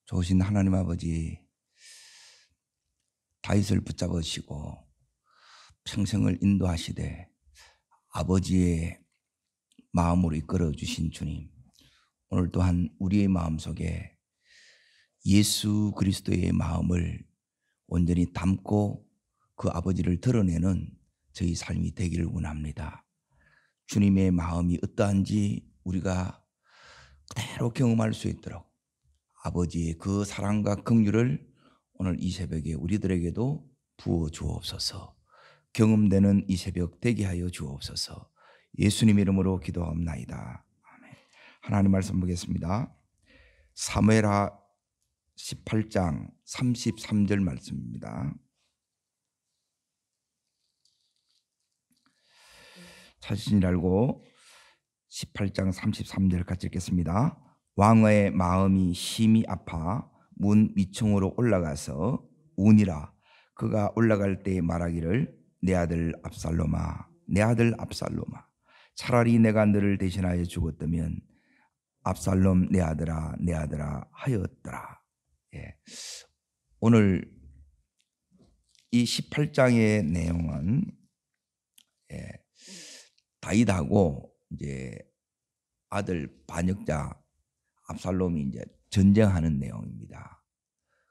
좋으신 하나님 아버지, 다윗을 붙잡으시고 평생을 인도하시되 아버지의 마음으로 이끌어 주신 주님, 오늘 또한 우리의 마음속에 예수 그리스도의 마음을 온전히 담고 그 아버지를 드러내는 저희 삶이 되기를 원합니다. 주님의 마음이 어떠한지 우리가 그대로 경험할 수 있도록 아버지의 그 사랑과 긍휼을 오늘 이 새벽에 우리들에게도 부어 주옵소서. 경험되는 이 새벽 되게 하여 주옵소서. 예수님 이름으로 기도합나이다. 아멘. 하나님 말씀 보겠습니다. 사무엘하 18장 33절 말씀입니다. 찾으신 알고 18장 33절 같이 읽겠습니다. 왕의 마음이 심히 아파 문 위층으로 올라가서 우니라. 그가 올라갈 때 말하기를 내 아들 압살롬아, 내 아들 압살롬아, 차라리 내가 너를 대신하여 죽었다면 압살롬 내 아들아, 내 아들아 하였더라. 예. 오늘 이 18장의 내용은 다윗하고 이제 아들 반역자 압살롬이 이제 전쟁하는 내용입니다.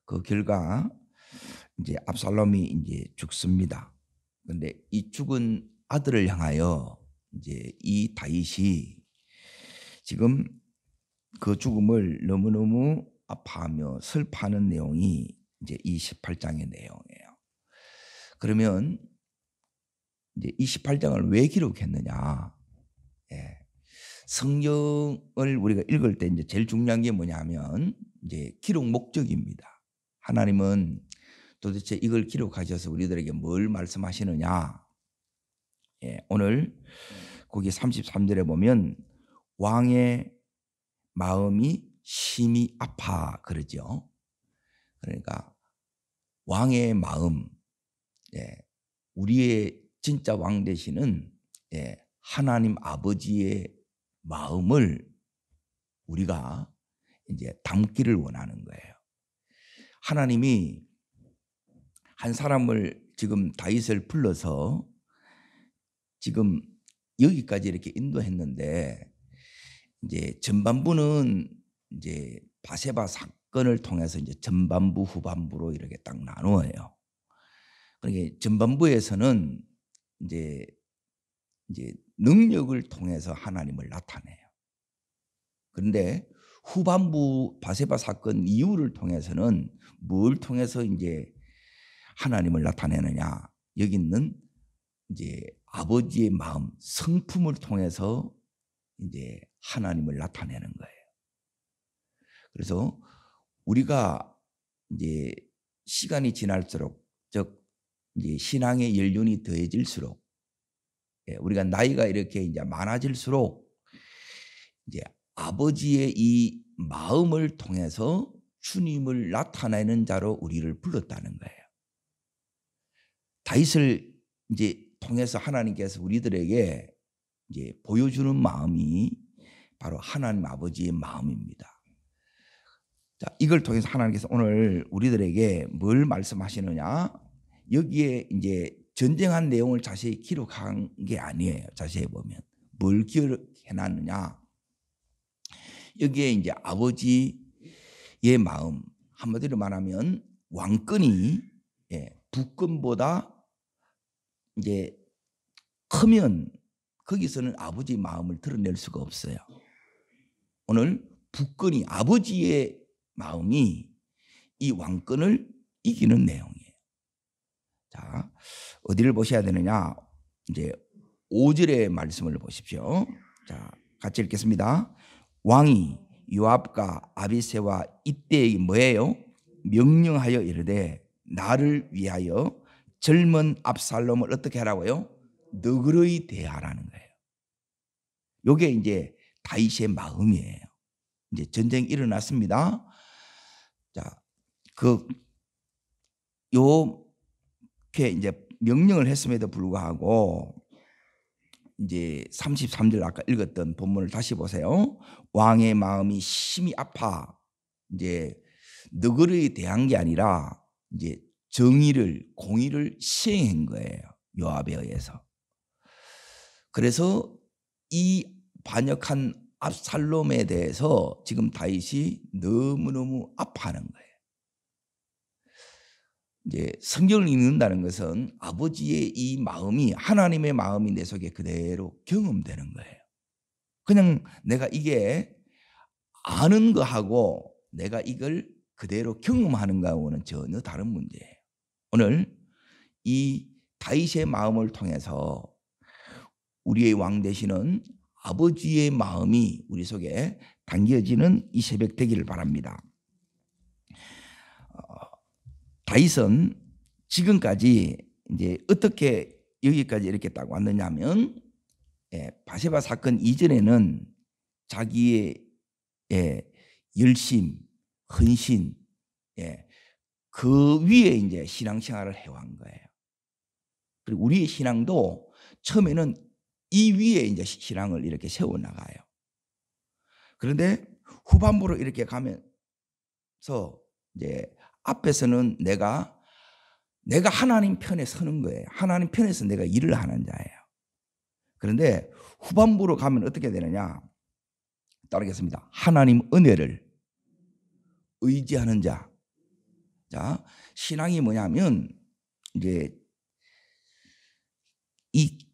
그 결과 이제 압살롬이 이제 죽습니다. 그런데 이 죽은 아들을 향하여 이제 이 다윗이 지금 그 죽음을 너무너무 아파하며 슬퍼하는 내용이 이제 이 18장의 내용이에요. 그러면 이제 이 18장을 왜 기록했느냐? 예. 성경을 우리가 읽을 때 이제 제일 중요한 게 뭐냐면 이제 기록 목적입니다. 하나님은 도대체 이걸 기록하셔서 우리들에게 뭘 말씀하시느냐? 예. 오늘 거기 33절에 보면 왕의 마음이 심히 아파 그러죠. 그러니까 왕의 마음, 예. 우리의 진짜 왕 되시는 하나님 아버지의 마음을 우리가 이제 담기를 원하는 거예요. 하나님이 한 사람을 지금 다윗을 불러서 지금 여기까지 이렇게 인도했는데 이제 전반부는 이제 바세바 사건을 통해서 이제 전반부 후반부로 이렇게 딱 나누어요. 그러니까 전반부에서는 이제 능력을 통해서 하나님을 나타내요. 그런데 후반부 바세바 사건 이후를 통해서는 뭘 통해서 이제 하나님을 나타내느냐? 여기 있는 이제 아버지의 마음, 성품을 통해서 이제 하나님을 나타내는 거예요. 그래서 우리가 이제 시간이 지날수록, 즉 이제 신앙의 연륜이 더해질수록, 우리가 나이가 이렇게 이제 많아질수록 이제 아버지의 이 마음을 통해서 주님을 나타내는 자로 우리를 불렀다는 거예요. 다윗을 이제 통해서 하나님께서 우리들에게 이제 보여주는 마음이 바로 하나님 아버지의 마음입니다. 자, 이걸 통해서 하나님께서 오늘 우리들에게 뭘 말씀하시느냐? 여기에 이제 전쟁한 내용을 자세히 기록한 게 아니에요. 자세히 보면 뭘 기록해 놨느냐? 여기에 이제 아버지의 마음, 한마디로 말하면 왕권이 북권보다 이제 크면 거기서는 아버지의 마음을 드러낼 수가 없어요. 오늘 북권이 아버지의 마음이 이 왕권을 이기는 내용이에요. 자, 어디를 보셔야 되느냐? 이제 5절의 말씀을 보십시오. 자, 같이 읽겠습니다. 왕이 요압과 아비새와 이때에 뭐예요? 명령하여 이르되 나를 위하여 젊은 압살롬을 어떻게 하라고요? 너그러이 대하라는 거예요. 이게 이제 다윗의 마음이에요. 이제 전쟁이 일어났습니다. 자, 요렇게 이제 명령을 했음에도 불구하고 이제 33절 아까 읽었던 본문을 다시 보세요. 왕의 마음이 심히 아파 이제 너그러이 대한 게 아니라 이제 정의를, 공의를 시행한 거예요. 요압에 의해서. 그래서 이 반역한 압살롬에 대해서 지금 다윗이 너무너무 아파하는 거예요. 이제 성경을 읽는다는 것은 아버지의 이 마음이, 하나님의 마음이 내 속에 그대로 경험되는 거예요. 그냥 내가 이게 아는 거하고 내가 이걸 그대로 경험하는 거하고는 전혀 다른 문제예요. 오늘 이 다윗의 마음을 통해서 우리의 왕 되시는 아버지의 마음이 우리 속에 담겨지는 이 새벽 되기를 바랍니다. 다윗은 지금까지 이제 어떻게 여기까지 이렇게 딱 왔느냐면, 바세바 사건 이전에는 자기의 열심, 헌신, 그 위에 이제 신앙생활을 해온 거예요. 그리고 우리의 신앙도 처음에는 이 위에 이제 신앙을 이렇게 세워 나가요. 그런데 후반부로 이렇게 가면서 이제 앞에서는 내가 하나님 편에 서는 거예요. 하나님 편에서 내가 일을 하는 자예요. 그런데 후반부로 가면 어떻게 되느냐? 따르겠습니다. 하나님 은혜를 의지하는 자. 자, 신앙이 뭐냐면 이제 이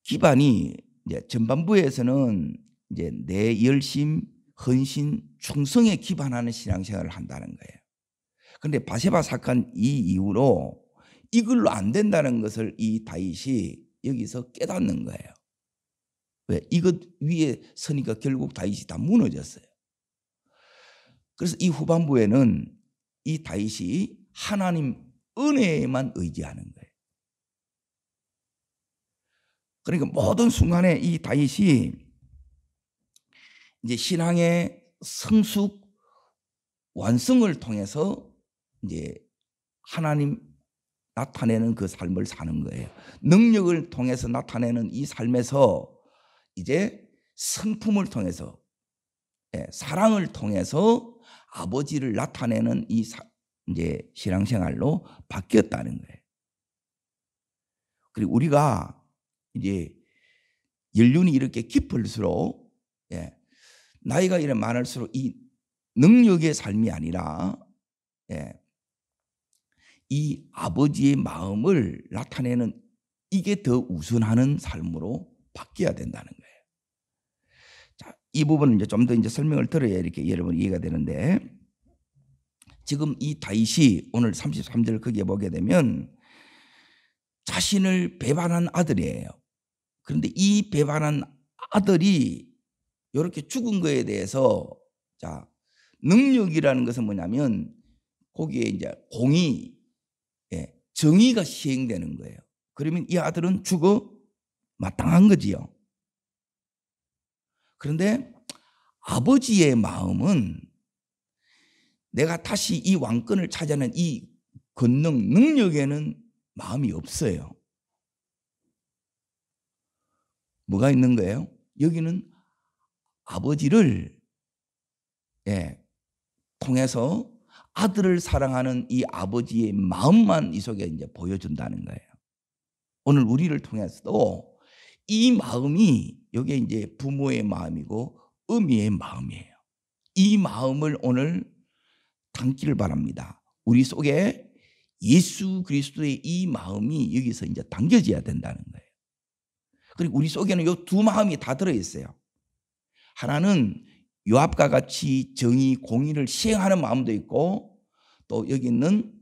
기반이 이제 전반부에서는 이제 내 열심, 헌신, 충성에 기반하는 신앙생활을 한다는 거예요. 그런데 바세바 사건 이 이후로 이걸로 안 된다는 것을 이 다윗이 여기서 깨닫는 거예요. 왜? 이것 위에 서니까 결국 다윗이 다 무너졌어요. 그래서 이 후반부에는 이 다윗이 하나님 은혜에만 의지하는 거예요. 그러니까 모든 순간에 이 다윗이 이제 신앙의 성숙 완성을 통해서 이제 하나님 나타내는 그 삶을 사는 거예요. 능력을 통해서 나타내는 이 삶에서 이제 성품을 통해서, 사랑을 통해서 아버지를 나타내는 이 이제 신앙생활로 바뀌었다는 거예요. 그리고 우리가 이제 연륜이 이렇게 깊을수록, 나이가 이렇게 많을수록 이 능력의 삶이 아니라 이 아버지의 마음을 나타내는 이게 더 우선하는 삶으로 바뀌어야 된다는 거예요. 자, 이 부분은 이제 좀 더 이제 설명을 들어야 이렇게 여러분 이해가 되는데, 지금 이 다윗이 오늘 33절 거기에 보게 되면 자신을 배반한 아들이에요. 그런데 이 배반한 아들이 이렇게 죽은 거에 대해서, 자, 능력이라는 것은 뭐냐면 거기에 이제 공의, 정의가 시행되는 거예요. 그러면 이 아들은 죽어 마땅한 거지요. 그런데 아버지의 마음은 내가 다시 이 왕권을 차지하는 이 권능, 능력에는 마음이 없어요. 뭐가 있는 거예요? 여기는 아버지를 통해서 아들을 사랑하는 이 아버지의 마음만 이 속에 이제 보여준다는 거예요. 오늘 우리를 통해서도 이 마음이 여기에 이제 부모의 마음이고 어미의 마음이에요. 이 마음을 오늘 담기를 바랍니다. 우리 속에 예수 그리스도의 이 마음이 여기서 이제 담겨져야 된다는 거예요. 그리고 우리 속에는 이 두 마음이 다 들어있어요. 하나는 요압과 같이 정의, 공의를 시행하는 마음도 있고, 또 여기 있는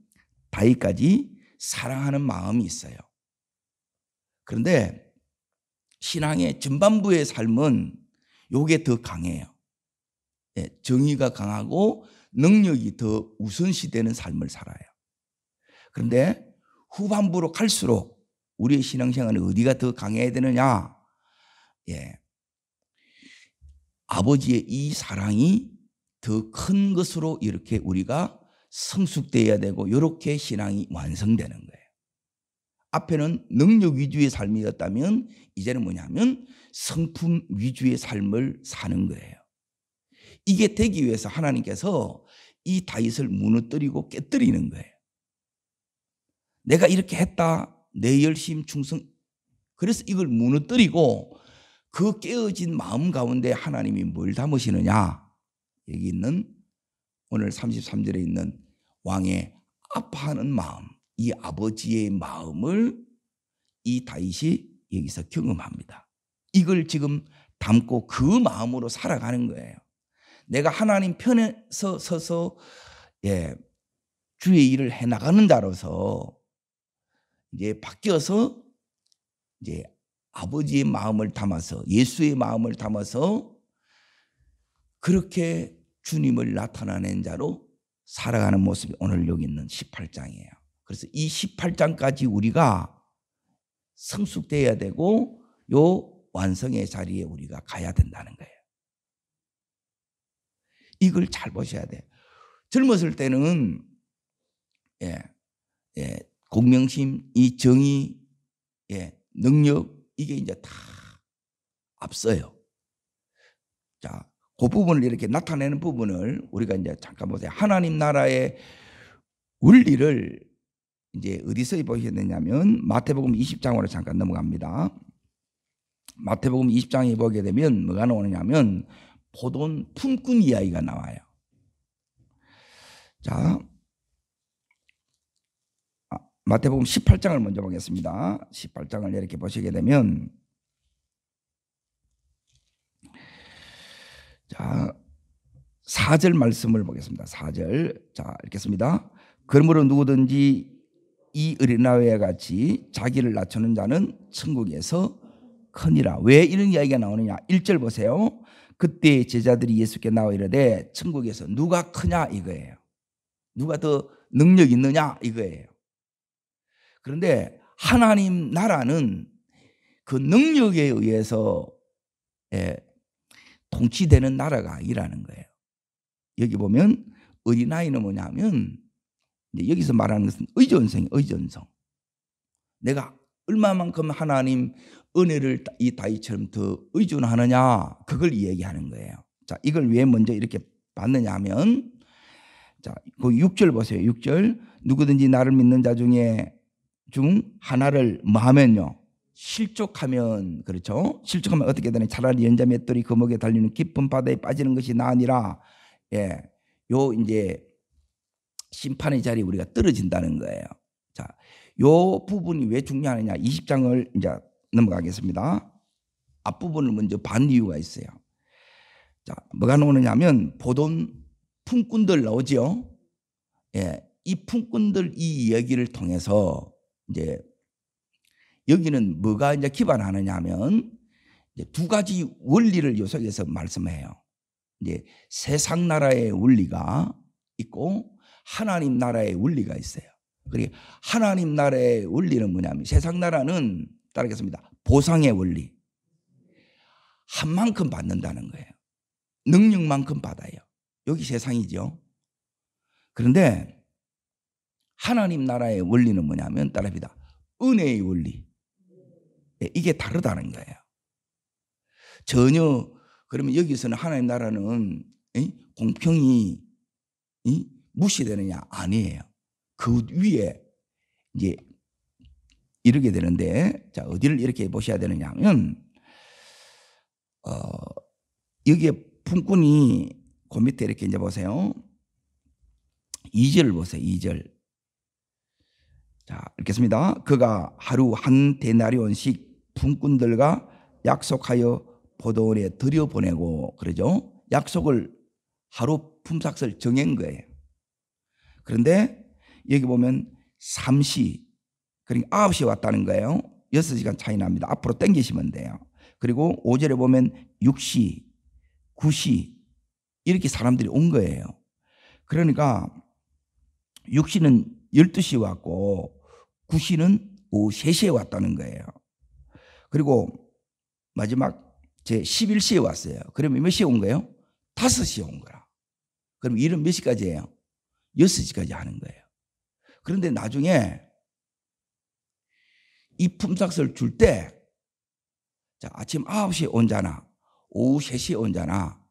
다윗까지 사랑하는 마음이 있어요. 그런데 신앙의 전반부의 삶은 요게 더 강해요. 정의가 강하고 능력이 더 우선시되는 삶을 살아요. 그런데 후반부로 갈수록 우리의 신앙생활은 어디가 더 강해야 되느냐? 아버지의 이 사랑이 더 큰 것으로 이렇게 우리가 성숙되어야 되고, 이렇게 신앙이 완성되는 거예요. 앞에는 능력 위주의 삶이었다면 이제는 뭐냐면 성품 위주의 삶을 사는 거예요. 이게 되기 위해서 하나님께서 이 다윗을 무너뜨리고 깨뜨리는 거예요. 내가 이렇게 했다. 내 열심 충성. 그래서 이걸 무너뜨리고 그 깨어진 마음 가운데 하나님이 뭘 담으시느냐. 여기 있는 오늘 33절에 있는 왕의 아파하는 마음, 이 아버지의 마음을 이 다윗이 여기서 경험합니다. 이걸 지금 담고 그 마음으로 살아가는 거예요. 내가 하나님 편에 서서 주의 일을 해나가는 자로서 이제 바뀌어서 이제 아버지의 마음을 담아서 예수의 마음을 담아서 그렇게 주님을 나타내는 자로 살아가는 모습이 오늘 여기 있는 18장이에요. 그래서 이 18장까지 우리가 성숙돼야 되고 요 완성의 자리에 우리가 가야 된다는 거예요. 이걸 잘 보셔야 돼요. 젊었을 때는 공명심, 이 정의, 능력 이게 이제 다 앞서요. 자, 그 부분을 이렇게 나타내는 부분을 우리가 이제 잠깐 보세요. 하나님 나라의 원리를 이제 어디서 보셔야 되냐면 마태복음 20장으로 잠깐 넘어갑니다. 마태복음 20장에 보게 되면 뭐가 나오느냐면 포도원 품꾼 이야기가 나와요. 자, 마태복음 18장을 먼저 보겠습니다. 18장을 이렇게 보시게 되면 자, 4절 말씀을 보겠습니다. 4절. 자, 읽겠습니다. 그러므로 누구든지 이 어린아이와 같이 자기를 낮추는 자는 천국에서 크니라. 왜 이런 이야기가 나오느냐? 1절 보세요. 그때 제자들이 예수께 나와 이르되 천국에서 누가 크냐 이거예요. 누가 더 능력 있느냐 이거예요. 그런데 하나님 나라는 그 능력에 의해서 통치되는 나라가 아니라는 거예요. 여기 보면 어린아이는 뭐냐면 여기서 말하는 것은 의존성이에요. 의존성. 내가 얼마만큼 하나님 은혜를 이 다윗처럼 더 의존하느냐 그걸 얘기하는 거예요. 자, 이걸 왜 먼저 이렇게 받느냐 하면 자, 그 6절 보세요. 6절. 누구든지 나를 믿는 자 중에 하나를 뭐 하면요? 실족하면, 그렇죠? 실족하면 어떻게 되냐? 차라리 연자 맷돌이 거목에 달리는 깊은 바다에 빠지는 것이 나으니라. 요 이제 심판의 자리에 우리가 떨어진다는 거예요. 자, 요 부분이 왜 중요하느냐? 20장을 이제 넘어가겠습니다. 앞부분을 먼저 반 이유가 있어요. 자, 뭐가 나오느냐면 보돈 품꾼들 나오죠. 이 품꾼들 이 이야기를 통해서 이제 여기는 뭐가 이제 기반하느냐 하면 이제 두 가지 원리를 요 속에서 말씀해요. 이제 세상 나라의 원리가 있고 하나님 나라의 원리가 있어요. 그리고 하나님 나라의 원리는 뭐냐면 세상 나라는 따르겠습니다. 보상의 원리. 한 만큼 받는다는 거예요. 능력만큼 받아요. 여기 세상이죠. 그런데 하나님 나라의 원리는 뭐냐면 따라합니다. 은혜의 원리. 이게 다르다는 거예요. 전혀 그러면 여기서는 하나님 나라는 공평이 무시되느냐? 아니에요. 그 위에 이제 이르게 되는데 자, 어디를 이렇게 보셔야 되느냐 하면 여기에 품꾼이 그 밑에 이렇게 이제 보세요. 2절을 보세요. 2절. 자, 읽겠습니다. 그가 하루 한 데나리온씩 품꾼들과 약속하여 포도원에 들여보내고 그러죠. 약속을 하루 품삯을 정한 거예요. 그런데 여기 보면 3시 그러니까 9시에 왔다는 거예요. 6시간 차이 납니다. 앞으로 당기시면 돼요. 그리고 5절에 보면 6시, 9시 이렇게 사람들이 온 거예요. 그러니까 6시는 12시에 왔고 9시는 오후 3시에 왔다는 거예요. 그리고 마지막 제 11시에 왔어요. 그러면 몇 시에 온 거예요? 5시에 온 거라. 그럼 일은 몇 시까지예요? 6시까지 하는 거예요. 그런데 나중에 이 품삯을 줄 때 자, 아침 9시에 온 자나 오후 3시에 온 자나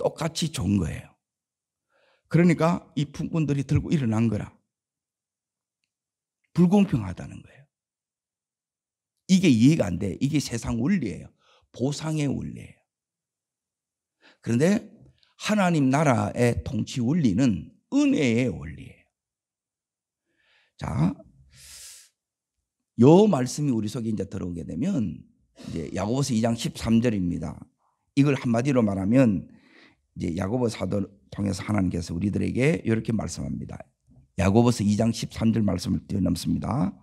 똑같이 좋은 거예요. 그러니까 이 품꾼들이 들고 일어난 거라. 불공평하다는 거예요. 이게 이해가 안 돼. 이게 세상 원리예요. 보상의 원리예요. 그런데 하나님 나라의 통치 원리는 은혜의 원리예요. 자, 요 말씀이 우리 속에 이제 들어오게 되면 이제 야고보서 2장 13절입니다. 이걸 한마디로 말하면 이제 야고보 사도를 통해서 하나님께서 우리들에게 이렇게 말씀합니다. 야고보서 2장 13절 말씀을 뛰어넘습니다.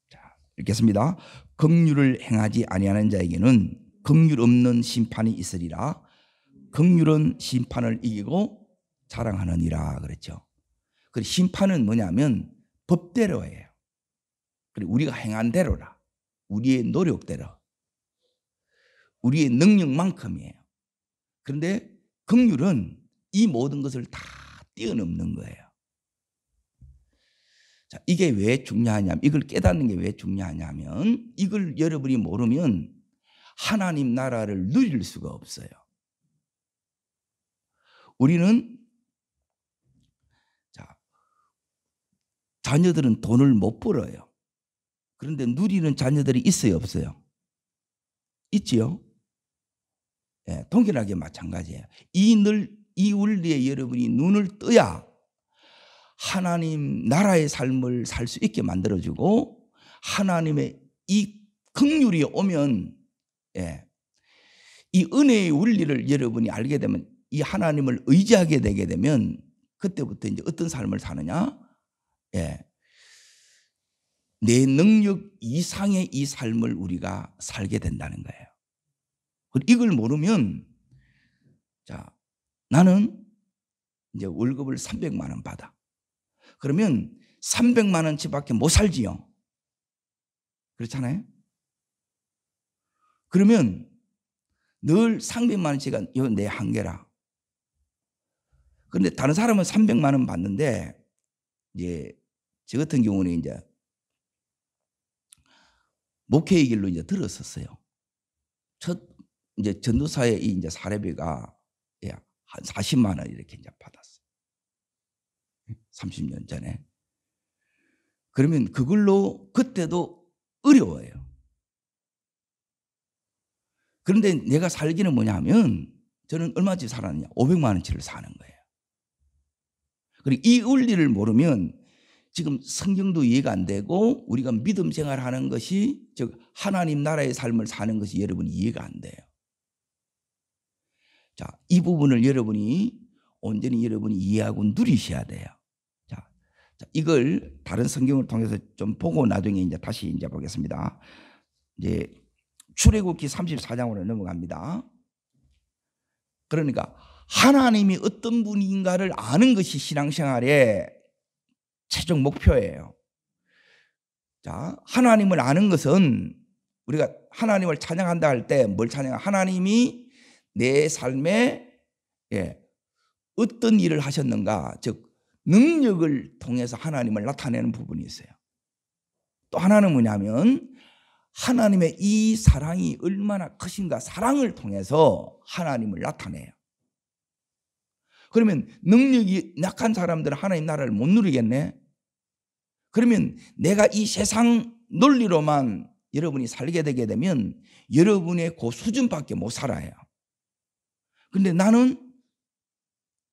자, 읽겠습니다. 긍휼을 행하지 아니하는 자에게는 긍휼 없는 심판이 있으리라. 긍휼은 심판을 이기고 자랑하느니라 그랬죠. 그리고 심판은 뭐냐면 법대로예요. 그리고 우리가 행한 대로라. 우리의 노력대로. 우리의 능력만큼이에요. 그런데 긍휼은 이 모든 것을 다 뛰어넘는 거예요. 자, 이게 왜 중요하냐면, 이걸 깨닫는 게 왜 중요하냐면, 이걸 여러분이 모르면 하나님 나라를 누릴 수가 없어요. 우리는 자, 자녀들은 돈을 못 벌어요. 그런데 누리는 자녀들이 있어요, 없어요? 있지요? 예, 동일하게 마찬가지예요. 이 원리에 여러분이 눈을 떠야 하나님 나라의 삶을 살 수 있게 만들어주고, 하나님의 이 긍휼이 오면, 예, 이 은혜의 원리를 여러분이 알게 되면, 이 하나님을 의지하게 되게 되면 그때부터 이제 어떤 삶을 사느냐? 예, 내 능력 이상의 이 삶을 우리가 살게 된다는 거예요. 이걸 모르면, 자, 나는 이제 월급을 300만 원 받아. 그러면 300만 원치밖에 못 살지요. 그렇잖아요. 그러면 늘 300만 원치가 내 한계라. 그런데 다른 사람은 300만 원 받는데, 이제 저 같은 경우는 이제 목회의 길로 이제 들었었어요. 첫 이제 전도사의 이제 사례비가 한 40만 원 이렇게 이제 받았어요. 30년 전에. 그러면 그걸로 그때도 어려워요. 그런데 내가 살기는 뭐냐면, 저는 얼마치 살았느냐? 500만 원치를 사는 거예요. 그리고 이 원리를 모르면 지금 성경도 이해가 안 되고, 우리가 믿음 생활하는 것이, 즉 하나님 나라의 삶을 사는 것이 여러분이 이해가 안 돼요. 자, 이 부분을 여러분이 온전히 여러분이 이해하고 누리셔야 돼요. 자, 이걸 다른 성경을 통해서 좀 보고 나중에 이제 다시 이제 보겠습니다. 이제 출애굽기 34장으로 넘어갑니다. 그러니까 하나님이 어떤 분인가를 아는 것이 신앙생활의 최종 목표예요. 자, 하나님을 아는 것은, 우리가 하나님을 찬양한다 할 때 뭘 찬양? 하나님이 내 삶에 어떤 일을 하셨는가, 즉 능력을 통해서 하나님을 나타내는 부분이 있어요. 또 하나는 뭐냐면, 하나님의 이 사랑이 얼마나 크신가, 사랑을 통해서 하나님을 나타내요. 그러면 능력이 약한 사람들은 하나님 나라를 못 누리겠네. 그러면 내가 이 세상 논리로만 여러분이 살게 되게 되면 여러분의 그 수준밖에 못 살아요. 그런데 나는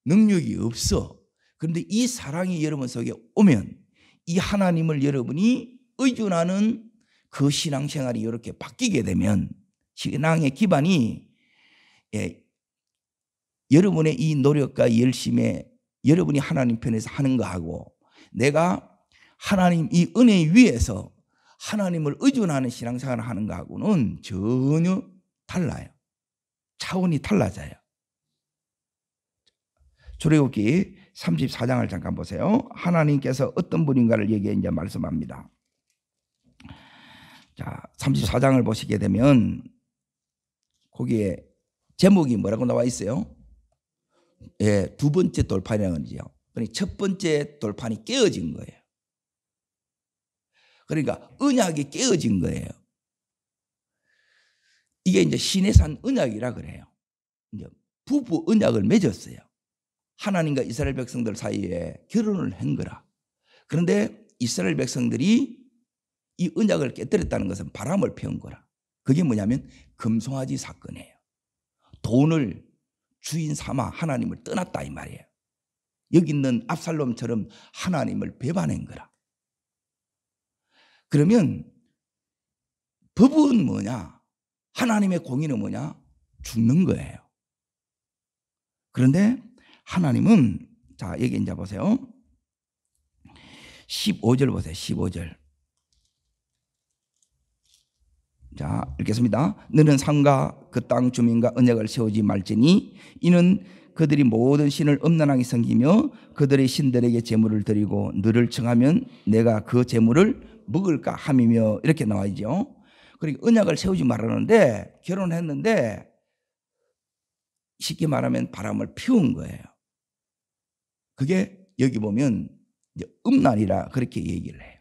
능력이 없어. 그런데 이 사랑이 여러분 속에 오면 이 하나님을 여러분이 의존하는 그 신앙생활이 이렇게 바뀌게 되면, 신앙의 기반이 여러분의 이 노력과 열심에 여러분이 하나님 편에서 하는 거하고, 내가 하나님 이 은혜 위에서 하나님을 의존하는 신앙생활을 하는 거하고는 전혀 달라요. 차원이 달라져요. 출애굽기 34장을 잠깐 보세요. 하나님께서 어떤 분인가를 여기에 이제 말씀합니다. 자, 34장을 보시게 되면 거기에 제목이 뭐라고 나와 있어요? 예, 두 번째 돌판이라는 거죠. 그러니까 첫 번째 돌판이 깨어진 거예요. 그러니까 언약이 깨어진 거예요. 이게 이제 시내산 언약이라 그래요. 이제 부부 언약을 맺었어요. 하나님과 이스라엘 백성들 사이에 결혼을 한 거라. 그런데 이스라엘 백성들이 이 언약을 깨뜨렸다는 것은 바람을 피운 거라. 그게 뭐냐면 금송아지 사건이에요. 돈을 주인 삼아 하나님을 떠났다 이 말이에요. 여기 있는 압살롬처럼 하나님을 배반한 거라. 그러면 법은 뭐냐? 하나님의 공의는 뭐냐? 죽는 거예요. 그런데 하나님은, 자, 여기 이제 보세요. 15절 보세요. 15절. 자, 읽겠습니다. 너는 산과 그 땅 주민과 언약을 세우지 말지니 이는 그들이 모든 신을 음란하게 섬기며 그들의 신들에게 제물을 드리고 너를 청하면 내가 그 제물을 먹을까 함이며, 이렇게 나와 있죠. 그러니까 언약을 세우지 말라는데 결혼했는데 쉽게 말하면 바람을 피운 거예요. 그게 여기 보면 이제 음란이라 그렇게 얘기를 해요.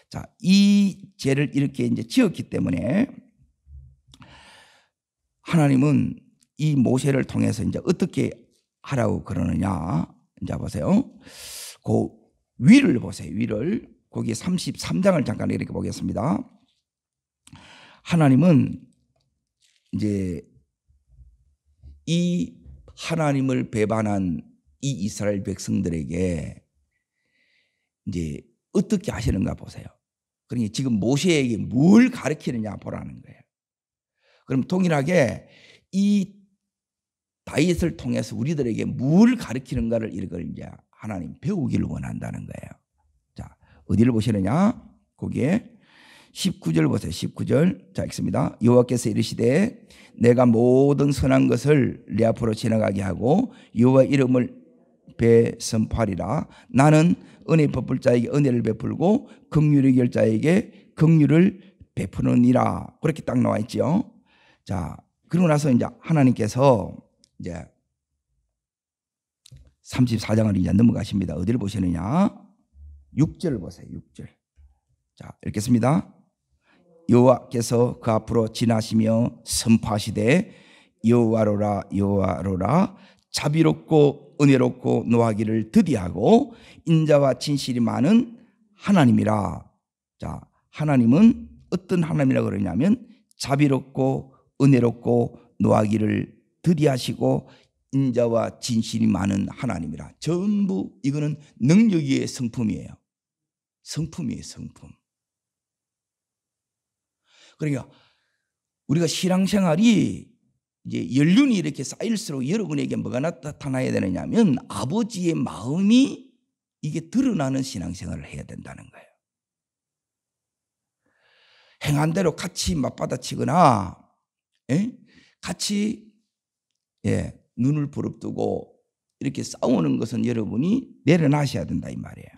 자, 이 죄를 이렇게 이제 지었기 때문에 하나님은 이 모세를 통해서 이제 어떻게 하라고 그러느냐. 이제 보세요. 그 위를 보세요. 위를. 거기 33장을 잠깐 이렇게 보겠습니다. 하나님은 이제 이 하나님을 배반한 이 이스라엘 백성들에게 이제 어떻게 하시는가 보세요. 그러니까 지금 모세에게 뭘 가르치느냐 보라는 거예요. 그럼 동일하게 이 다윗을 통해서 우리들에게 뭘 가르치는가를 이걸 이제 하나님 배우기를 원한다는 거예요. 자, 어디를 보시느냐? 거기에 19절 보세요. 19절. 자, 읽습니다. 여호와께서 이르시되 내가 모든 선한 것을 내 앞으로 지나가게 하고 여호와 이름을 배선포하리라. 나는 은혜 베풀 자에게 은혜를 베풀고 긍휼히 여길 자에게 긍휼을 베푸느니라. 그렇게 딱 나와 있죠. 자, 그러고 나서 이제 하나님께서 이제 34장을 이제 넘어가십니다. 어디를 보시느냐? 6절을 보세요. 6절. 자, 읽겠습니다. 여호와께서 그 앞으로 지나시며 선포하시되 여호와로라 여호와로라 자비롭고 은혜롭고 노하기를 드디하고 인자와 진실이 많은 하나님이라. 자, 하나님은 어떤 하나님이라고 그러냐면 자비롭고 은혜롭고 노하기를 드디하시고 인자와 진실이 많은 하나님이라. 전부 이거는 능력의 성품이에요. 성품이에요. 성품. 그러니까 우리가 신앙생활이 이제 연륜이 이렇게 쌓일수록 여러분에게 뭐가 나타나야 되느냐면 아버지의 마음이 이게 드러나는 신앙생활을 해야 된다는 거예요. 행한 대로 같이 맞받아치거나 같이 눈을 부릅뜨고 이렇게 싸우는 것은 여러분이 내려놔셔야 된다 이 말이에요.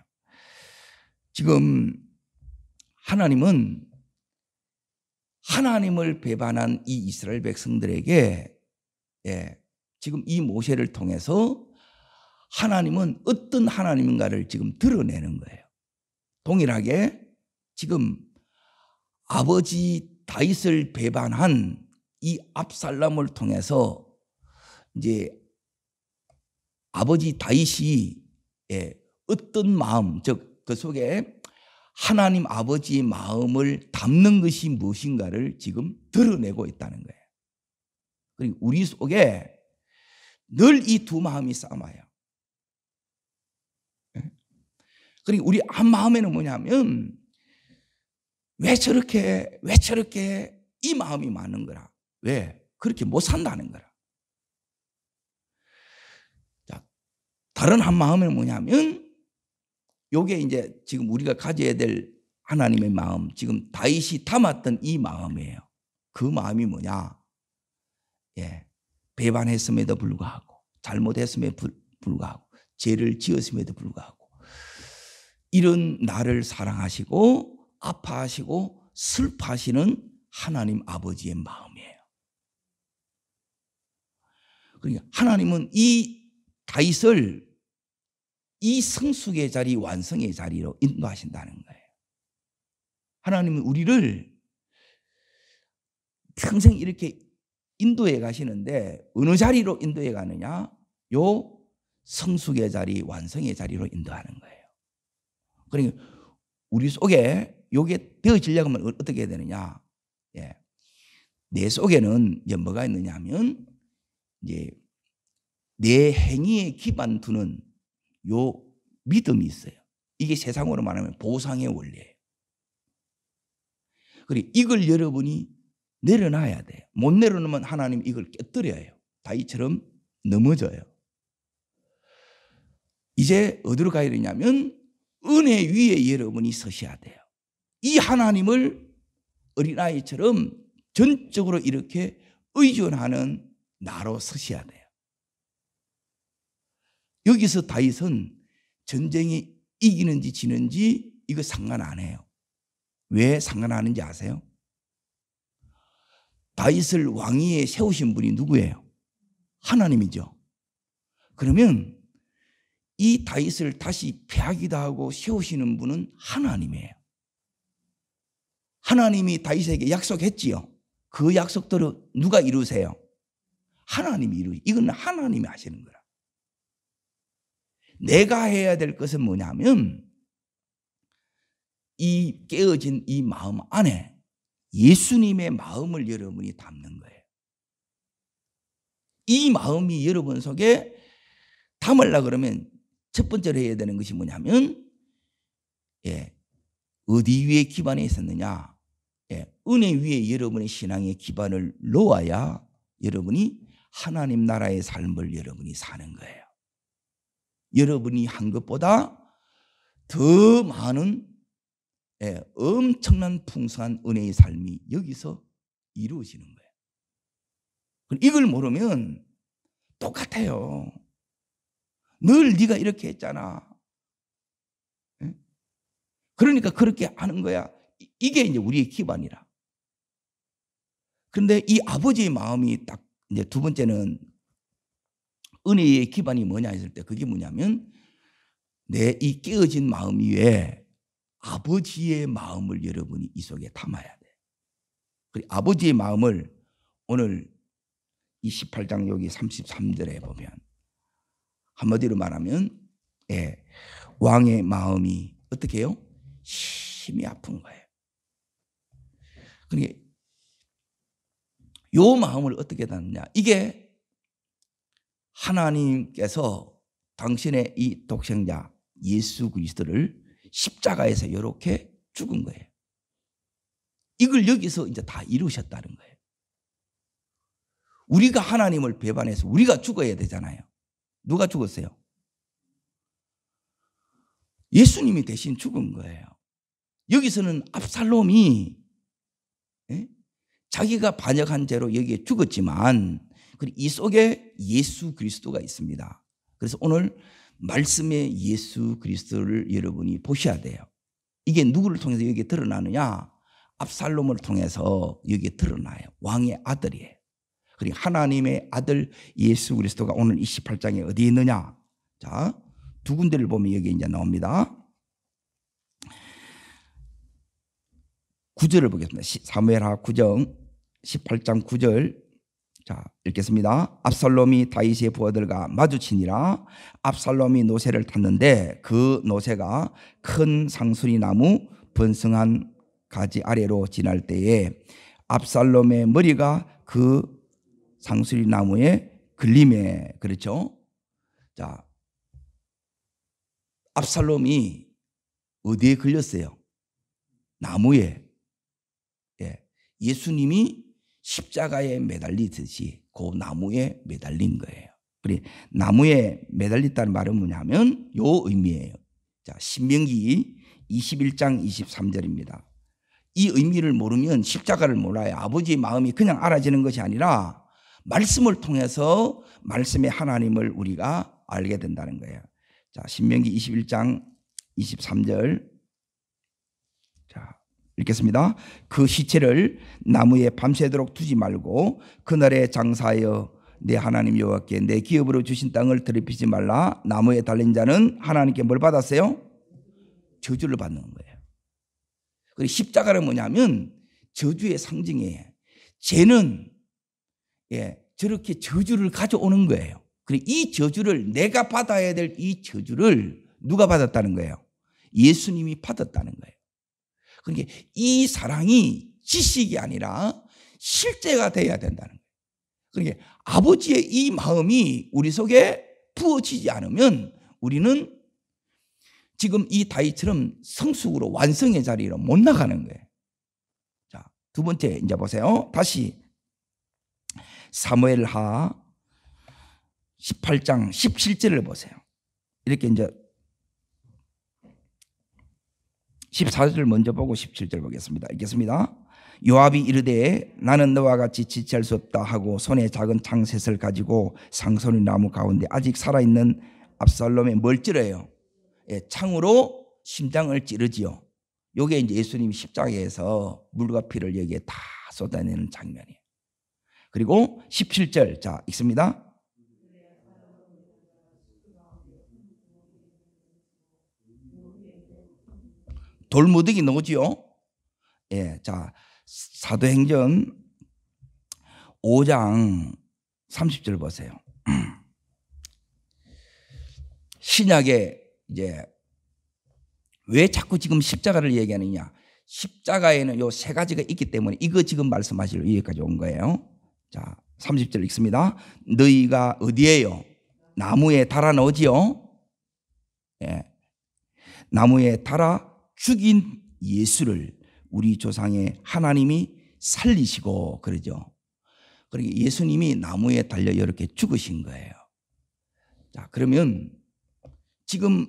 지금 하나님은 하나님을 배반한 이 이스라엘 백성들에게 지금 이 모세를 통해서 하나님은 어떤 하나님인가를 지금 드러내는 거예요. 동일하게 지금 아버지 다윗을 배반한 이 압살롬을 통해서 이제 아버지 다윗이 어떤 마음, 즉 그 속에 하나님 아버지의 마음을 담는 것이 무엇인가를 지금 드러내고 있다는 거예요. 그리고 우리 속에 늘 이 두 마음이 싸움해요. 그리고 우리 한 마음에는 뭐냐면 왜 저렇게 이 마음이 많은 거라. 왜? 그렇게 못 산다는 거라. 자, 다른 한 마음은 뭐냐면 요게 이제 지금 우리가 가져야 될 하나님의 마음, 지금 다윗이 담았던 이 마음이에요. 그 마음이 뭐냐? 배반했음에도 불구하고, 잘못했음에도 불구하고, 죄를 지었음에도 불구하고, 이런 나를 사랑하시고 아파하시고 슬퍼하시는 하나님 아버지의 마음이에요. 그러니까 하나님은 이 다윗을 이 성숙의 자리, 완성의 자리로 인도하신다는 거예요. 하나님은 우리를 평생 이렇게 인도해 가시는데 어느 자리로 인도해 가느냐? 요 성숙의 자리, 완성의 자리로 인도하는 거예요. 그러니까 우리 속에 요게 되어지려고 하면 어떻게 해야 되느냐? 예. 내 속에는 이제 뭐가 있느냐 하면 이제 내 행위에 기반 두는 요 믿음이 있어요. 이게 세상으로 말하면 보상의 원리예요. 그리고 이걸 여러분이 내려놔야 돼요. 못 내려놓으면 하나님 이걸 깨뜨려요. 다윗처럼 넘어져요. 이제 어디로 가야 되냐면 은혜 위에 여러분이 서셔야 돼요. 이 하나님을 어린아이처럼 전적으로 이렇게 의존하는 나로 서셔야 돼요. 여기서 다윗은 전쟁이 이기는지 지는지 이거 상관 안 해요. 왜 상관 안 하는지 아세요? 다윗을 왕위에 세우신 분이 누구예요? 하나님이죠. 그러면 이 다윗을 다시 패하기도 하고 세우시는 분은 하나님이에요. 하나님이 다윗에게 약속했지요. 그 약속대로 누가 이루세요? 하나님이 이루세요. 이건 하나님이 하시는 거라. 내가 해야 될 것은 뭐냐면 이 깨어진 이 마음 안에 예수님의 마음을 여러분이 담는 거예요. 이 마음이 여러분 속에 담으려고 그러면 첫 번째로 해야 되는 것이 뭐냐면 어디 위에 기반에 있었느냐? 은혜 위에 여러분의 신앙의 기반을 놓아야 여러분이 하나님 나라의 삶을 여러분이 사는 거예요. 여러분이 한 것보다 더 많은 엄청난 풍성한 은혜의 삶이 여기서 이루어지는 거예요. 이걸 모르면 똑같아요. 늘 네가 이렇게 했잖아. 그러니까 그렇게 하는 거야. 이게 이제 우리의 기반이라. 그런데 이 아버지의 마음이 딱 이제 두 번째는 은혜의 기반이 뭐냐 했을 때 그게 뭐냐면 내 이 깨어진 마음 위에 아버지의 마음을 여러분이 이 속에 담아야 돼. 그리고 아버지의 마음을 오늘 이 18장 여기 33절에 보면 한마디로 말하면 왕의 마음이 어떻게 해요? 심히 아픈 거예요. 그러니까 요 마음을 어떻게 담느냐? 이게 하나님께서 당신의 이 독생자 예수 그리스도를 십자가에서 이렇게 죽은 거예요. 이걸 여기서 이제 다 이루셨다는 거예요. 우리가 하나님을 배반해서 우리가 죽어야 되잖아요. 누가 죽었어요? 예수님이 대신 죽은 거예요. 여기서는 압살롬이 자기가 반역한 죄로 여기에 죽었지만 이 속에 예수 그리스도가 있습니다. 그래서 오늘 말씀의 예수 그리스도를 여러분이 보셔야 돼요. 이게 누구를 통해서 여기에 드러나느냐? 압살롬을 통해서 여기에 드러나요. 왕의 아들이에요. 그리고 하나님의 아들 예수 그리스도가 오늘 28장에 어디에 있느냐? 자, 두 군데를 보면 여기 이제 나옵니다. 9절을 보겠습니다. 사무엘하 9장 18장 9절. 자, 읽겠습니다. 압살롬이 다윗의 부하들과 마주치니라. 압살롬이 노새를 탔는데 그 노새가 큰 상수리 나무 번성한 가지 아래로 지날 때에 압살롬의 머리가 그 상수리 나무에 걸림에, 그렇죠? 자, 압살롬이 어디에 걸렸어요? 나무에. 예수님이 십자가에 매달리듯이 그 나무에 매달린 거예요. 그리고 나무에 매달렸다는 말은 뭐냐면 요 의미예요. 자, 신명기 21장 23절입니다. 이 의미를 모르면 십자가를 몰라요. 아버지의 마음이 그냥 알아지는 것이 아니라 말씀을 통해서 말씀의 하나님을 우리가 알게 된다는 거예요. 자, 신명기 21장 23절. 자, 읽겠습니다. 그 시체를 나무에 밤새도록 두지 말고 그날에 장사하여 내 하나님 여호와께 내 기업으로 주신 땅을 더럽히지 말라. 나무에 달린 자는 하나님께 뭘 받았어요? 저주를 받는 거예요. 그리고 십자가는 뭐냐면 저주의 상징이에요. 죄는 저렇게 저주를 가져오는 거예요. 그리고 이 저주를 내가 받아야 될 이 저주를 누가 받았다는 거예요? 예수님이 받았다는 거예요. 그러니까 이 사랑이 지식이 아니라 실제가 돼야 된다는 거예요. 그러니까 아버지의 이 마음이 우리 속에 부어지지 않으면 우리는 지금 이 다윗처럼 성숙으로 완성의 자리로 못 나가는 거예요. 자, 두 번째 이제 보세요. 다시 사무엘하 18장 17절을 보세요. 이렇게 이제 14절 먼저 보고 17절 보겠습니다. 읽겠습니다. 요압이 이르되 나는 너와 같이 지체할 수 없다 하고 손에 작은 창셋을 가지고 상소리 나무 가운데 아직 살아있는 압살롬의 뭘 찌르요? 창으로 심장을 찌르지요. 요게 이제 예수님이 십자가에서 물과 피를 여기에 다 쏟아내는 장면이에요. 그리고 17절 자 읽습니다. 돌무더기 넣지요. 자 사도행전 5장 30절 보세요. 신약에 이제 왜 자꾸 지금 십자가를 얘기하느냐? 십자가에는 요 세 가지가 있기 때문에 이거 지금 말씀하실 여기까지 온 거예요. 자 30절 읽습니다. 너희가 어디에요? 나무에 달아 놓지요. 나무에 달아 죽인 예수를 우리 조상의 하나님이 살리시고 그러죠. 그러니까 예수님이 나무에 달려 이렇게 죽으신 거예요. 자, 그러면 지금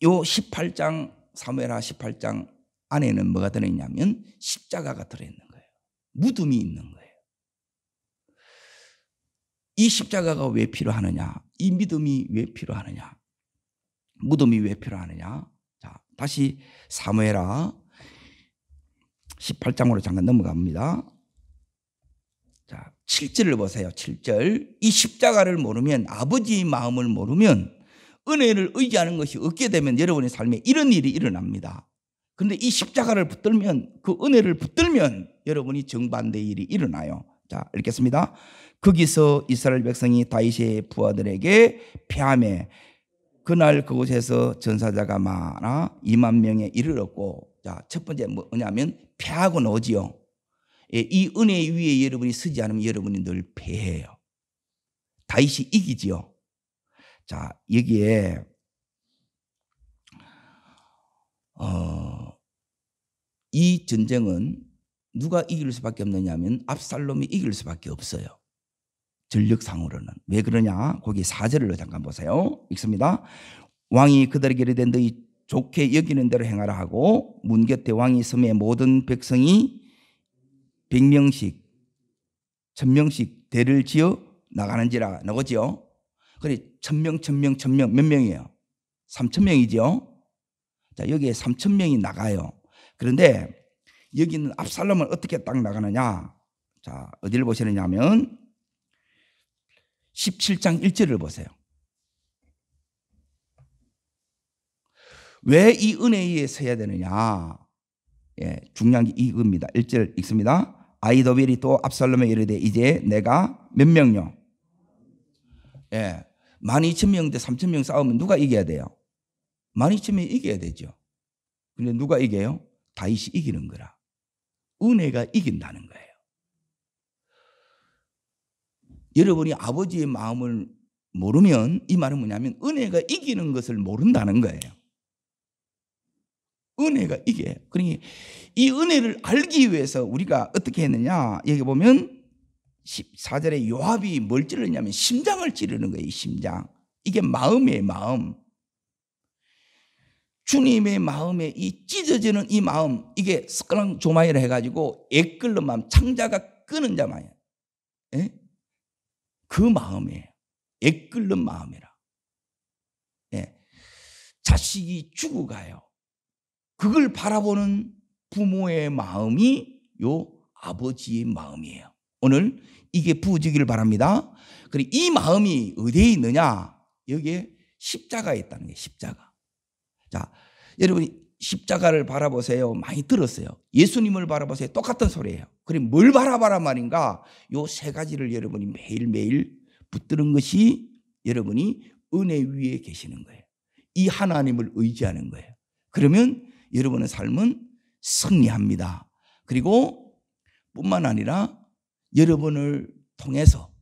요 18장 사무엘하 18장 안에는 뭐가 들어있냐면 십자가가 들어있는 거예요. 무덤이 있는 거예요. 이 십자가가 왜 필요하느냐? 이 믿음이 왜 필요하느냐? 무덤이 왜 필요하느냐? 자, 다시 사무엘하 18장으로 잠깐 넘어갑니다. 자, 7절을 보세요. 7절. 이 십자가를 모르면, 아버지의 마음을 모르면 은혜를 의지하는 것이 없게 되면 여러분의 삶에 이런 일이 일어납니다. 그런데 이 십자가를 붙들면, 그 은혜를 붙들면 여러분이 정반대의 일이 일어나요. 자, 읽겠습니다. 거기서 이스라엘 백성이 다윗의 부하들에게 패하매 그날 그곳에서 전사자가 많아 2만 명에 이르렀고, 자, 첫 번째 뭐냐면 패하고 나오지요. 이 은혜 위에 여러분이 서지 않으면 여러분이 늘 패해요. 다윗이 이기지요. 자, 여기에 이 전쟁은 누가 이길 수밖에 없느냐면 압살롬이 이길 수밖에 없어요. 전력상으로는. 왜 그러냐? 거기 4절을 잠깐 보세요. 읽습니다. 왕이 그들에게 이르되 너희 좋게 여기는 대로 행하라 하고 문 곁에 왕이 섬에 모든 백성이 100명씩 1000명씩 대를 지어 나가는지라 나오지요. 그래 1000명 몇 명이에요? 3000명이죠. 자, 여기에 3000명이 나가요. 그런데 여기는 압살롬은 어떻게 딱 나가느냐? 자, 어디를 보시느냐면 17장 1절을 보세요. 왜 이 은혜에 서야 되느냐? 중요한 게 이겁니다. 1절 읽습니다. 아히도벨이 또 압살롬에 이르되 이제 내가 몇 명요? 12,000명 대 3,000명 싸우면 누가 이겨야 돼요? 12,000명이 이겨야 되죠. 근데 누가 이겨요? 다윗이 이기는 거라. 은혜가 이긴다는 거예요. 여러분이 아버지의 마음을 모르면 이 말은 뭐냐면 은혜가 이기는 것을 모른다는 거예요. 은혜가 이겨요. 그러니 이 은혜를 알기 위해서 우리가 어떻게 했느냐? 여기 보면 14절에 요압이 뭘 찌르냐면 심장을 찌르는 거예요. 이 심장. 이게 마음이에요. 마음. 주님의 마음에 이 찢어지는 이 마음, 이게 스크랑 조마이를 해가지고 애끓는 마음, 창자가 끄는 자마예요. 그 마음이에요. 애끓는 마음이라. 자식이 죽어가요. 그걸 바라보는 부모의 마음이 요 아버지의 마음이에요. 오늘 이게 부어지기를 바랍니다. 그리고 이 마음이 어디에 있느냐? 여기에 십자가에 있다는 게 십자가. 자, 여러분이 십자가를 바라보세요. 많이 들었어요. 예수님을 바라보세요. 똑같은 소리예요. 그럼 뭘 바라봐라 말인가? 요 세 가지를 여러분이 매일매일 붙드는 것이 여러분이 은혜 위에 계시는 거예요. 이 하나님을 의지하는 거예요. 그러면 여러분의 삶은 승리합니다. 그리고 뿐만 아니라 여러분을 통해서,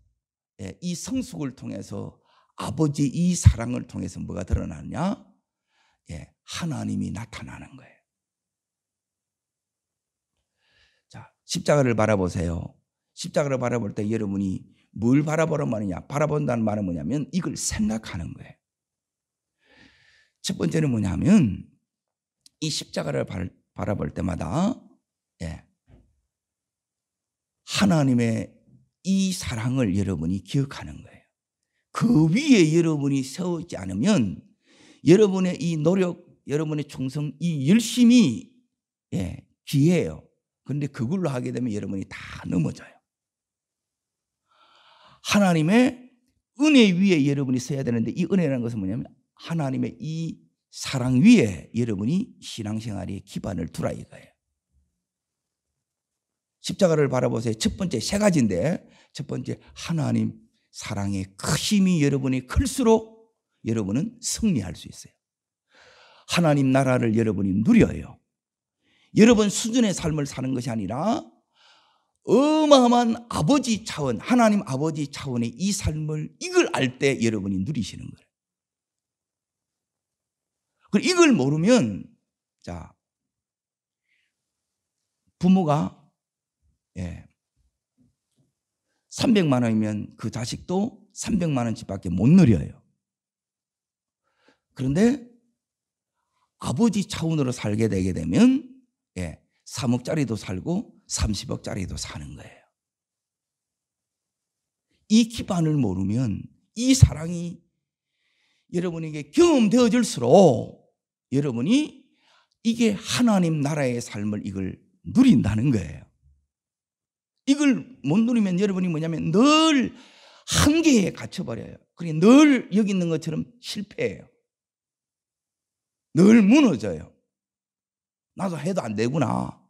이 성숙을 통해서 아버지의 이 사랑을 통해서 뭐가 드러나느냐? 하나님이 나타나는 거예요. 자, 십자가를 바라보세요. 십자가를 바라볼 때 여러분이 뭘 바라보란 말이냐? 바라본다는 말은 뭐냐면 이걸 생각하는 거예요. 첫 번째는 뭐냐면 이 십자가를 바라볼 때마다 하나님의 이 사랑을 여러분이 기억하는 거예요. 그 위에 여러분이 세우지 않으면 여러분의 이 노력, 여러분의 충성, 이 열심이 귀해요. 그런데 그걸로 하게 되면 여러분이 다 넘어져요. 하나님의 은혜 위에 여러분이 서야 되는데 이 은혜라는 것은 뭐냐면 하나님의 이 사랑 위에 여러분이 신앙생활의 기반을 두라 이거예요. 십자가를 바라보세요. 첫 번째 세 가지인데 첫 번째 하나님 사랑의 크심이 여러분이 클수록 여러분은 승리할 수 있어요. 하나님 나라를 여러분이 누려요. 여러분 수준의 삶을 사는 것이 아니라 어마어마한 아버지 차원, 하나님 아버지 차원의 이 삶을 이걸 알 때 여러분이 누리시는 거예요. 그리고 이걸 모르면 자 부모가 300만 원이면 그 자식도 300만 원씩밖에 못 누려요. 그런데 아버지 차원으로 살게 되게 되면 3억짜리도 살고 30억짜리도 사는 거예요. 이 기반을 모르면 이 사랑이 여러분에게 경험되어질수록 여러분이 이게 하나님 나라의 삶을 이걸 누린다는 거예요. 이걸 못 누리면 여러분이 뭐냐면 늘 한계에 갇혀버려요. 그러니까 늘 여기 있는 것처럼 실패해요. 늘 무너져요. 나도 해도 안 되구나.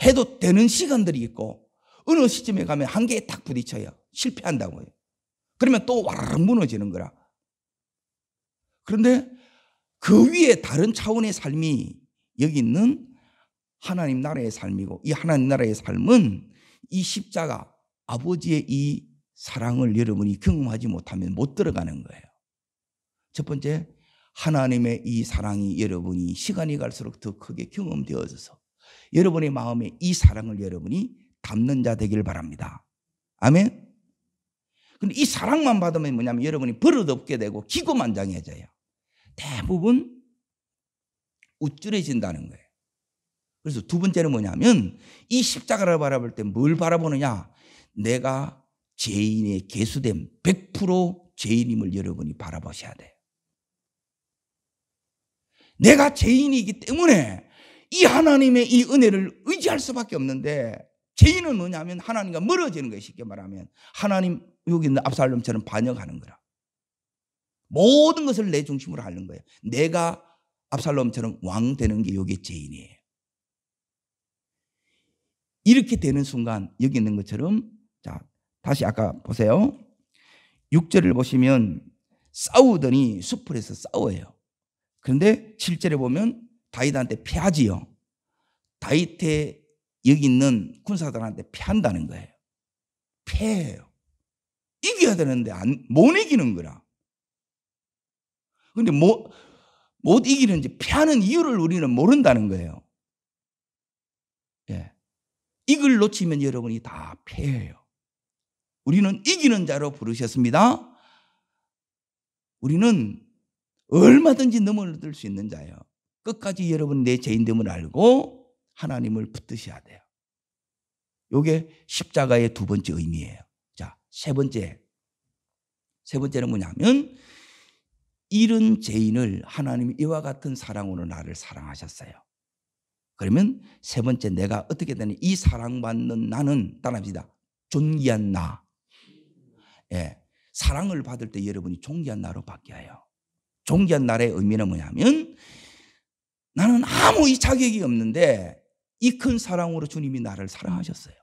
해도 되는 시간들이 있고 어느 시점에 가면 한계에 딱 부딪혀요. 실패한다고요. 그러면 또 와르르 무너지는 거라. 그런데 그 위에 다른 차원의 삶이 여기 있는 하나님 나라의 삶이고 이 하나님 나라의 삶은 이 십자가 아버지의 이 사랑을 여러분이 경험하지 못하면 못 들어가는 거예요. 첫 번째 하나님의 이 사랑이 여러분이 시간이 갈수록 더 크게 경험되어져서 여러분의 마음에 이 사랑을 여러분이 담는 자 되길 바랍니다. 아멘. 근데 이 사랑만 받으면 뭐냐면 여러분이 버릇없게 되고 기고만장해져요. 대부분 우쭐해진다는 거예요. 그래서 두 번째는 뭐냐면 이 십자가를 바라볼 때 뭘 바라보느냐? 내가 죄인의 계수됨 100% 죄인임을 여러분이 바라보셔야 돼요. 내가 죄인이기 때문에 이 하나님의 이 은혜를 의지할 수밖에 없는데 죄인은 뭐냐면 하나님과 멀어지는 거예요. 쉽게 말하면 하나님 여기 있는 압살롬처럼 반역하는 거라. 모든 것을 내 중심으로 하는 거예요. 내가 압살롬처럼 왕 되는 게 여기 죄인이에요. 이렇게 되는 순간 여기 있는 것처럼 자 다시 아까 보세요. 6절을 보시면 싸우더니 숲에서 싸워요. 그런데 7절에 보면 다윗한테 패하지요. 다윗의 여기 있는 군사들한테 패한다는 거예요. 패해요. 이겨야 되는데 못 이기는 거라. 그런데 못 이기는지 패하는 이유를 우리는 모른다는 거예요. 이걸 놓치면 여러분이 다 패해요. 우리는 이기는 자로 부르셨습니다. 우리는 얼마든지 넘어들 수 있는 자예요. 끝까지 여러분 내 죄인됨을 알고 하나님을 붙드셔야 돼요. 이게 십자가의 두 번째 의미예요. 자, 세 번째는 뭐냐면 이런 죄인을 하나님이 이와 같은 사랑으로 나를 사랑하셨어요. 그러면 세 번째 내가 어떻게 되냐? 이 사랑받는 나는 따라합시다. 존귀한 나. 사랑을 받을 때 여러분이 존귀한 나로 바뀌어요. 존귀한 나의 의미는 뭐냐면 나는 아무 이 자격이 없는데 이 큰 사랑으로 주님이 나를 사랑하셨어요.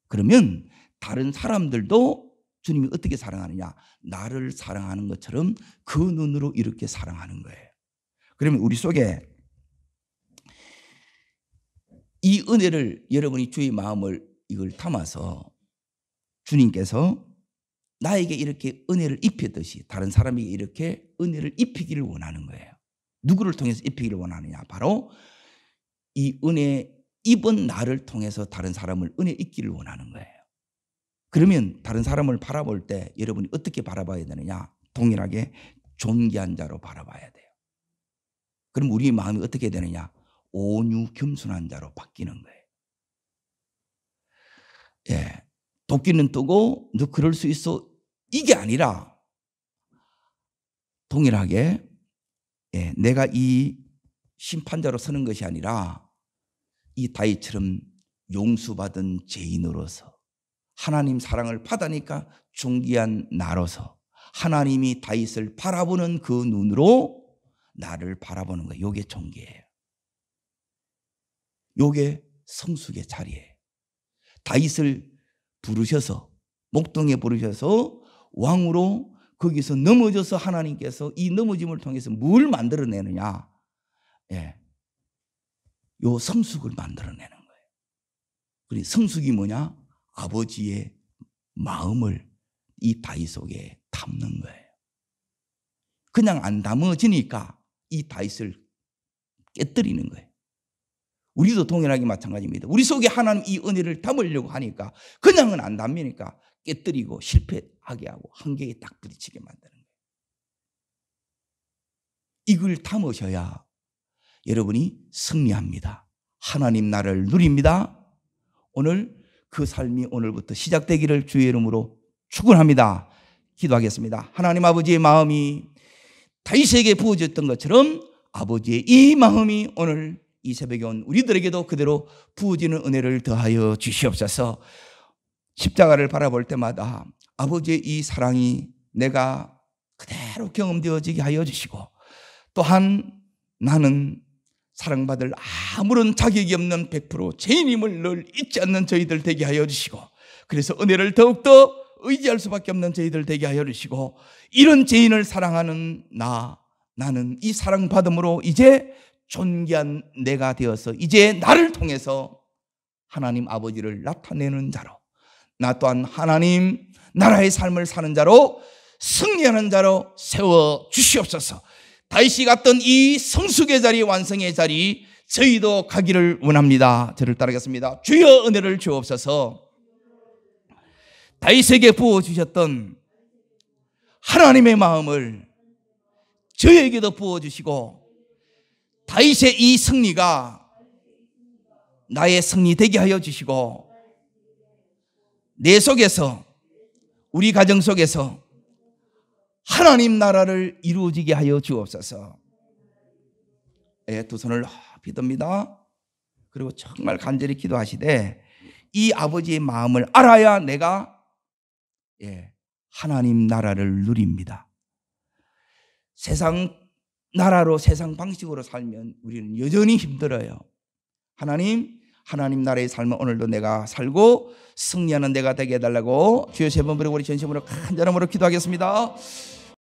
그러면 다른 사람들도 주님이 어떻게 사랑하느냐? 나를 사랑하는 것처럼 그 눈으로 이렇게 사랑하는 거예요. 그러면 우리 속에 이 은혜를, 여러분이 주의 마음을 이걸 담아서 주님께서 나에게 이렇게 은혜를 입혔듯이 다른 사람에게 이렇게 은혜를 입히기를 원하는 거예요. 누구를 통해서 입히기를 원하느냐? 바로 이 은혜 입은 나를 통해서 다른 사람을 은혜 입기를 원하는 거예요. 그러면 다른 사람을 바라볼 때 여러분이 어떻게 바라봐야 되느냐? 동일하게 존귀한 자로 바라봐야 돼요. 그럼 우리의 마음이 어떻게 되느냐? 온유 겸손한 자로 바뀌는 거예요. 예, 도끼는 뜨고 너 그럴 수 있어, 이게 아니라 동일하게 내가 이 심판자로 서는 것이 아니라 이 다윗처럼 용서받은 죄인으로서 하나님 사랑을 받으니까 존귀한 나로서 하나님이 다윗을 바라보는 그 눈으로 나를 바라보는 거예요. 이게 존귀예요. 이게 성숙의 자리예요. 다윗을 부르셔서 목동에 부르셔서 왕으로 거기서 넘어져서 하나님께서 이 넘어짐을 통해서 뭘 만들어내느냐? 요 성숙을 만들어내는 거예요. 그리고 성숙이 뭐냐? 아버지의 마음을 이 다윗 속에 담는 거예요. 그냥 안 담아지니까 이 다윗을 깨뜨리는 거예요. 우리도 동일하게 마찬가지입니다. 우리 속에 하나님 이 은혜를 담으려고 하니까 그냥은 안 담으니까 깨뜨리고 실패하게 하고 한계에 딱 부딪히게 만드는 거예요. 이걸 담으셔야 여러분이 승리합니다. 하나님 나라를 누립니다. 오늘 그 삶이 오늘부터 시작되기를 주의 이름으로 축원합니다. 기도하겠습니다. 하나님 아버지의 마음이 다윗에게 부어졌던 것처럼 아버지의 이 마음이 오늘 이 새벽에 온 우리들에게도 그대로 부어지는 은혜를 더하여 주시옵소서. 십자가를 바라볼 때마다 아버지의 이 사랑이 내가 그대로 경험되어지게 하여 주시고, 또한 나는 사랑받을 아무런 자격이 없는 100% 죄인임을 늘 잊지 않는 저희들 되게 하여 주시고, 그래서 은혜를 더욱더 의지할 수밖에 없는 저희들 되게 하여 주시고, 이런 죄인을 사랑하는 나는 이 사랑받음으로 이제 존귀한 내가 되어서 이제 나를 통해서 하나님 아버지를 나타내는 자로, 나 또한 하나님 나라의 삶을 사는 자로, 승리하는 자로 세워 주시옵소서. 다윗이 갔던 이 성숙의 자리, 완성의 자리 저희도 가기를 원합니다. 저를 따르겠습니다. 주여 은혜를 주옵소서. 다윗에게 부어주셨던 하나님의 마음을 저에게도 부어주시고, 다윗의 이 승리가 나의 승리 되게 하여 주시고, 내 속에서, 우리 가정 속에서 하나님 나라를 이루어지게 하여 주옵소서. 두 손을 높이 듭니다. 그리고 정말 간절히 기도하시되, 이 아버지의 마음을 알아야 내가 하나님 나라를 누립니다. 세상 나라로, 세상 방식으로 살면 우리는 여전히 힘들어요. 하나님 나라의 삶을 오늘도 내가 살고 승리하는 내가 되게 해달라고 주여 세 번 부르고 우리 전심으로 간절함으로 기도하겠습니다.